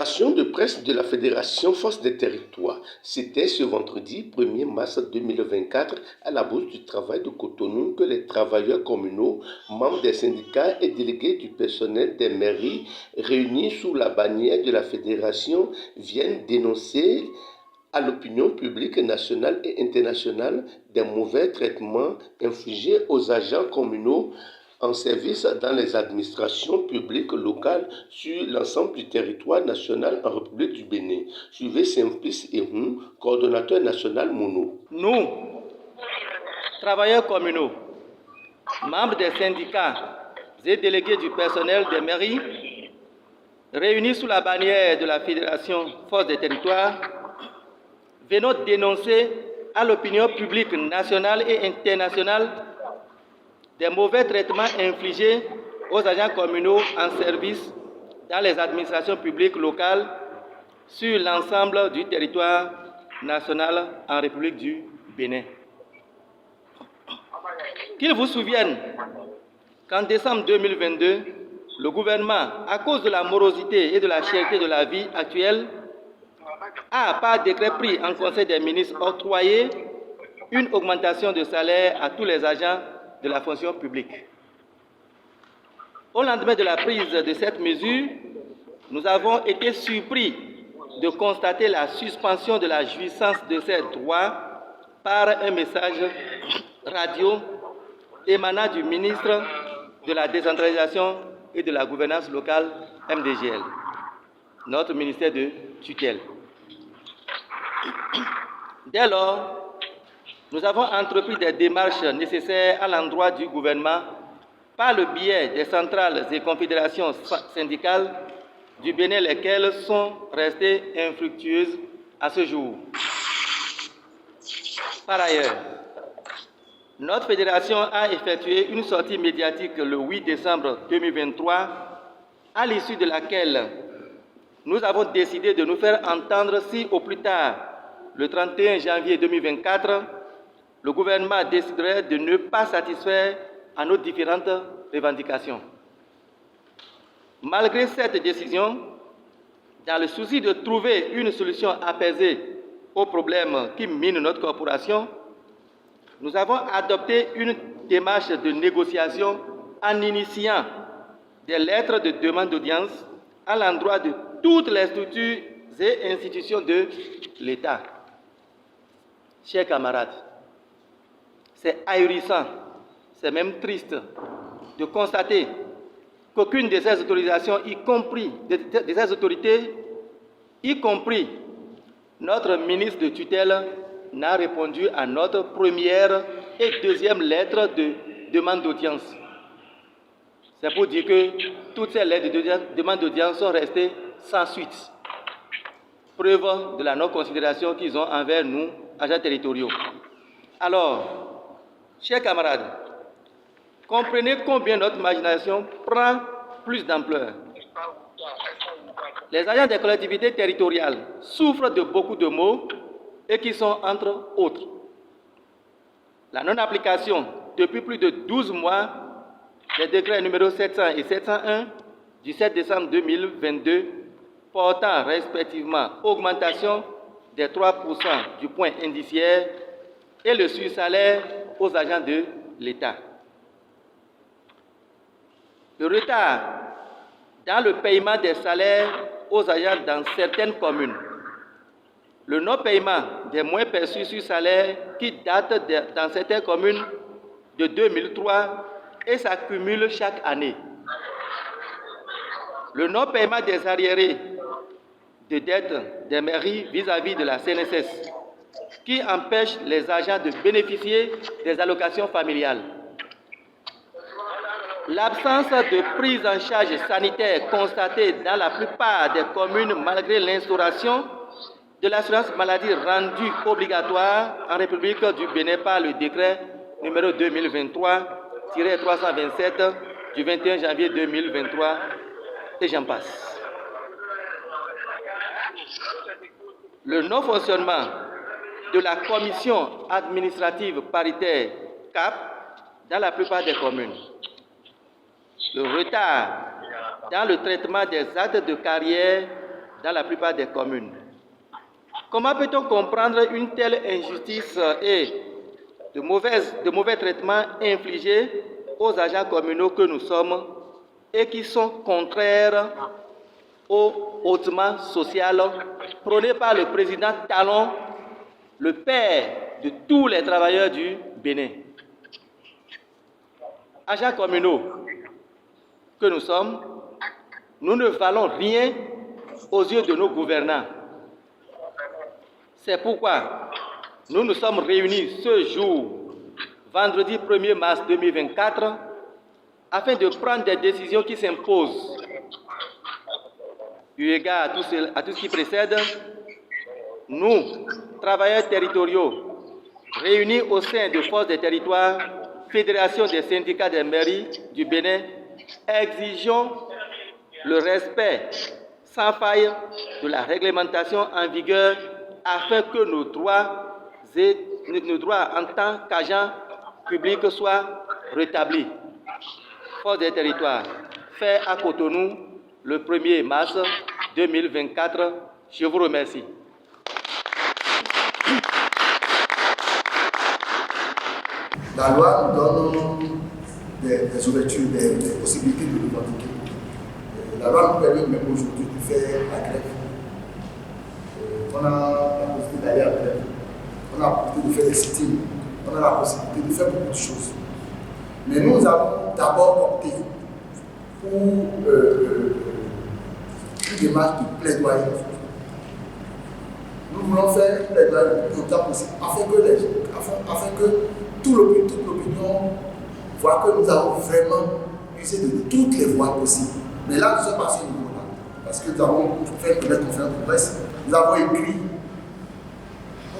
Déclaration de presse de la Fédération Force des Territoires. C'était ce vendredi 1er mars 2024 à la Bourse du Travail de Cotonou que les travailleurs communaux, membres des syndicats et délégués du personnel des mairies réunis sous la bannière de la Fédération viennent dénoncer à l'opinion publique nationale et internationale des mauvais traitements infligés aux agents communaux en service dans les administrations publiques locales sur l'ensemble du territoire national en République du Bénin. Suivez Simplice Ehun, coordonnateur national MONO. Nous, travailleurs communaux, membres des syndicats et délégués du personnel des mairies, réunis sous la bannière de la Fédération Force des Territoires, venons dénoncer à l'opinion publique nationale et internationale des mauvais traitements infligés aux agents communaux en service dans les administrations publiques locales sur l'ensemble du territoire national en République du Bénin. Qu'ils vous souviennent qu'en décembre 2022, le gouvernement, à cause de la morosité et de la cherté de la vie actuelle, a, par décret pris en Conseil des ministres, octroyé une augmentation de salaire à tous les agents de la fonction publique. Au lendemain de la prise de cette mesure, nous avons été surpris de constater la suspension de la jouissance de ces droits par un message radio émanant du ministre de la Décentralisation et de la Gouvernance locale, MDGL, notre ministère de tutelle. Dès lors, nous avons entrepris des démarches nécessaires à l'endroit du gouvernement par le biais des centrales et confédérations syndicales du Bénin, lesquelles sont restées infructueuses à ce jour. Par ailleurs, notre fédération a effectué une sortie médiatique le 8 décembre 2023, à l'issue de laquelle nous avons décidé de nous faire entendre si au plus tard, le 31 janvier 2024, le gouvernement déciderait de ne pas satisfaire à nos différentes revendications. Malgré cette décision, dans le souci de trouver une solution apaisée aux problèmes qui minent notre corporation, nous avons adopté une démarche de négociation en initiant des lettres de demande d'audience à l'endroit de toutes les structures et institutions de l'État. Chers camarades, c'est ahurissant, c'est même triste de constater qu'aucune de ces autorisations, de ces autorités, y compris notre ministre de tutelle, n'a répondu à notre première et deuxième lettre de demande d'audience. C'est pour dire que toutes ces lettres de demande d'audience sont restées sans suite. Preuve de la non-considération qu'ils ont envers nous, agents territoriaux. Alors, chers camarades, comprenez combien notre imagination prend plus d'ampleur. Les agents des collectivités territoriales souffrent de beaucoup de maux et qui sont entre autres la non-application depuis plus de 12 mois des décrets numéro 700 et 701 du 7 décembre 2022 portant respectivement augmentation des 3% du point indiciaire et le sursalaire aux agents de l'État. Le retard dans le paiement des salaires aux agents dans certaines communes. Le non-paiement des moins perçus sur salaire qui date dans certaines communes de 2003 et s'accumule chaque année. Le non-paiement des arriérés de dette des mairies vis-à-vis de la CNSS qui empêche les agents de bénéficier des allocations familiales. L'absence de prise en charge sanitaire constatée dans la plupart des communes malgré l'instauration de l'assurance maladie rendue obligatoire en République du Bénin par le décret numéro 2023-327 du 21 janvier 2023 et j'en passe. Le non-fonctionnement de la commission administrative paritaire CAP dans la plupart des communes. Le retard dans le traitement des actes de carrière dans la plupart des communes. Comment peut-on comprendre une telle injustice et de mauvais traitements infligés aux agents communaux que nous sommes et qui sont contraires au hautement social prôné par le président Talon, le père de tous les travailleurs du Bénin? Agents communaux que nous sommes, nous ne valons rien aux yeux de nos gouvernants. C'est pourquoi nous nous sommes réunis ce jour, vendredi 1er mars 2024, afin de prendre des décisions qui s'imposent. Eu égard à tout ce qui précède, nous, travailleurs territoriaux, réunis au sein de Force des territoires, Fédération des syndicats des mairies du Bénin, exigeons le respect sans faille de la réglementation en vigueur afin que nos droits en tant qu'agents publics soient rétablis. Force des territoires, fait à Cotonou le 1er mars 2024. Je vous remercie. La loi nous donne des ouvertures, des possibilités de revendiquer. La loi nous permet même aujourd'hui de faire la grève. On a la possibilité d'aller à la grève. On a la possibilité de faire des sit-ins. On a la possibilité de faire beaucoup de choses. Mais nous avons d'abord opté pour une démarche de plaidoyer. Nous voulons faire un plaidoyer le plus longtemps possible afin que toute l'opinion voit que nous avons vraiment usé de toutes les voies possibles. Mais là, nous sommes passés au niveau là. Parce que nous avons fait une conférence de presse, nous avons écrit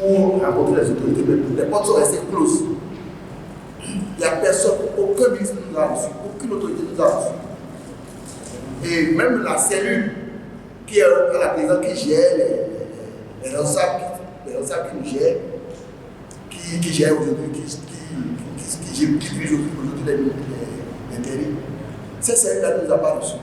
pour rencontrer les autorités, mais les portes sont restées closes. Il n'y a personne, aucun ministre nous a reçu, aucune autorité nous a reçu. Et même la cellule qui est à la présidence qui gère les responsables qui nous gèrent, qui gère aujourd'hui, qui dirige aujourd'hui les terrils, ces cellule-là ne nous a pas reçus.